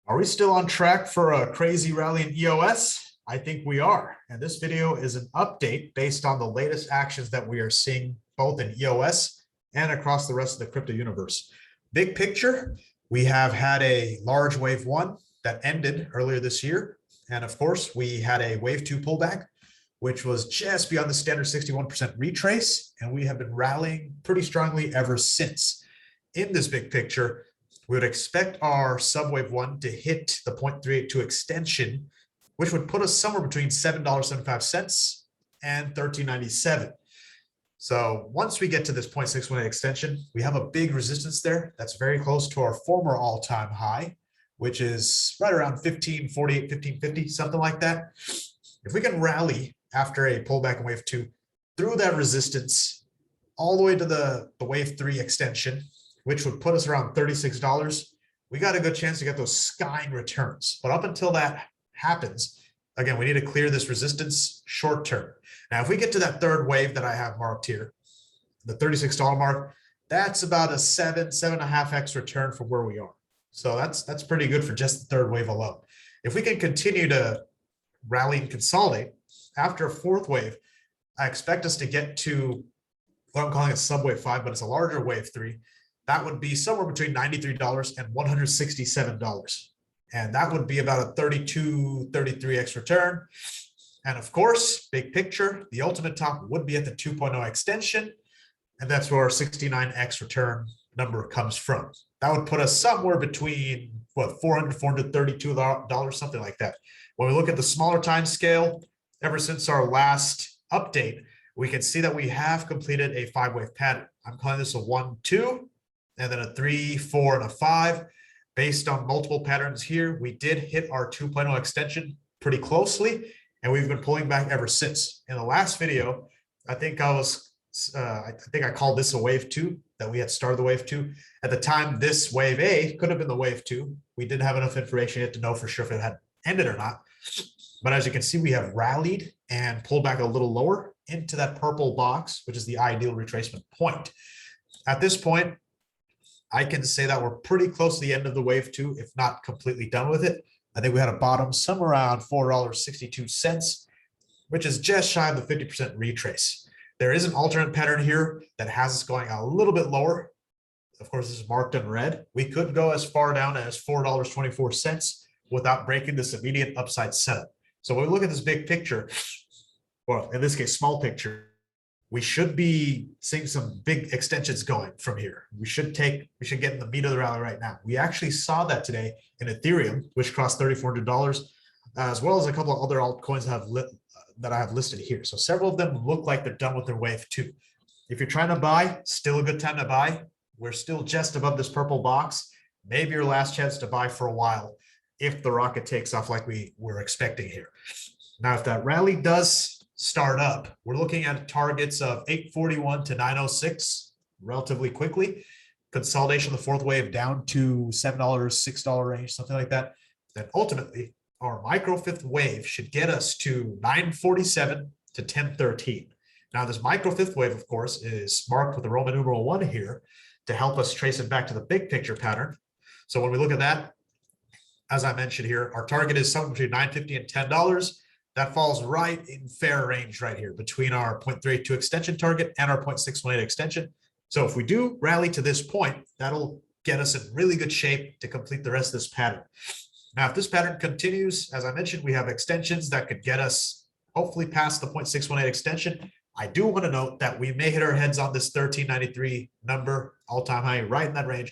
Are we still on track for a crazy rally in EOS? I think we are. And this video is an update based on the latest actions that we are seeing both in EOS and across the rest of the crypto universe. Big picture, we have had a large wave one that ended earlier this year. And of course, we had a wave two pullback, which was just beyond the standard 61% retrace. And we have been rallying pretty strongly ever since. In this big picture, we would expect our subwave one to hit the 0.382 extension, which would put us somewhere between $7.75 and $13.97. So once we get to this 0.618 extension, we have a big resistance there. That's very close to our former all-time high, which is right around 1548, 1550, something like that. If we can rally after a pullback in wave two through that resistance all the way to the wave three extension, which would put us around $36, we got a good chance to get those skying returns. But up until that happens, again, we need to clear this resistance short term. Now, if we get to that third wave that I have marked here, the $36 mark, that's about a 7.5x return from where we are. So that's pretty good for just the third wave alone. If we can continue to rally and consolidate after a fourth wave, I expect us to get to what I'm calling a subwave 5, but it's a larger wave 3. That would be somewhere between $93 and $167. And that would be about a 33x return. And of course, big picture, the ultimate top would be at the 2.0 extension. And that's where our 69x return number comes from. That would put us somewhere between what, $400, $432, something like that. When we look at the smaller time scale, ever since our last update, we can see that we have completed a 5-wave pattern. I'm calling this a 1, 2. And then a 3, 4, and a 5. Based on multiple patterns here, we did hit our 2.0 extension pretty closely, and we've been pulling back ever since. In the last video, I think I called this a wave 2, that we had started the wave 2. At the time, this wave A could have been the wave 2. We didn't have enough information yet to know for sure if it had ended or not. But as you can see, we have rallied and pulled back a little lower into that purple box, which is the ideal retracement point. At this point, I can say that we're pretty close to the end of the wave 2, if not completely done with it. I think we had a bottom somewhere around $4.62, which is just shy of the 50% retrace. There is an alternate pattern here that has us going a little bit lower. Of course, this is marked in red. We could go as far down as $4.24 without breaking this immediate upside setup. So when we look at this big picture, well, in this case, small picture, we should be seeing some big extensions going from here. We should get in the meat of the rally right now. We actually saw that today in Ethereum, which crossed $3,400, as well as a couple of other altcoins that I have listed here. So several of them look like they're done with their wave 2. If you're trying to buy, still a good time to buy. We're still just above this purple box. Maybe your last chance to buy for a while if the rocket takes off like we were expecting here. Now, if that rally does start up, we're looking at targets of 841 to 906 relatively quickly. Consolidation of the fourth wave down to $7, $6 range, something like that. Then ultimately, our micro fifth wave should get us to 947 to 1013. Now, this micro fifth wave, of course, is marked with the Roman numeral 1 here to help us trace it back to the big picture pattern. So when we look at that, as I mentioned here, our target is somewhere between $950 and $10. That falls right in fair range right here between our 0.382 extension target and our 0.618 extension. So if we do rally to this point, that'll get us in really good shape to complete the rest of this pattern. Now, if this pattern continues, as I mentioned, we have extensions that could get us hopefully past the 0.618 extension. I do want to note that we may hit our heads on this 1393 number, all-time high, right in that range.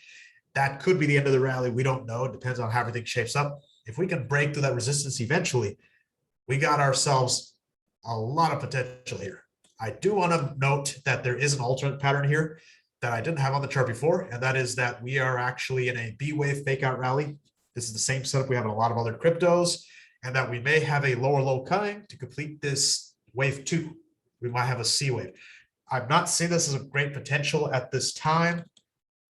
That could be the end of the rally. We don't know. It depends on how everything shapes up. If we can break through that resistance eventually, we got ourselves a lot of potential here. I do want to note that there is an alternate pattern here that I didn't have on the chart before, and that is that we are actually in a B-wave fake out rally. This is the same setup we have in a lot of other cryptos, and that we may have a lower low coming to complete this wave 2. We might have a C wave. I'm not seeing this as a great potential at this time.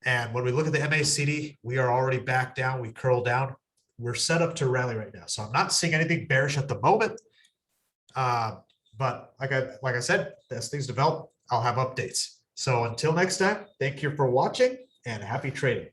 And when we look at the MACD, we are already back down. We curl down. We're set up to rally right now. So I'm not seeing anything bearish at the moment. But like I said, as things develop, I'll have updates. So until next time, thank you for watching and happy trading.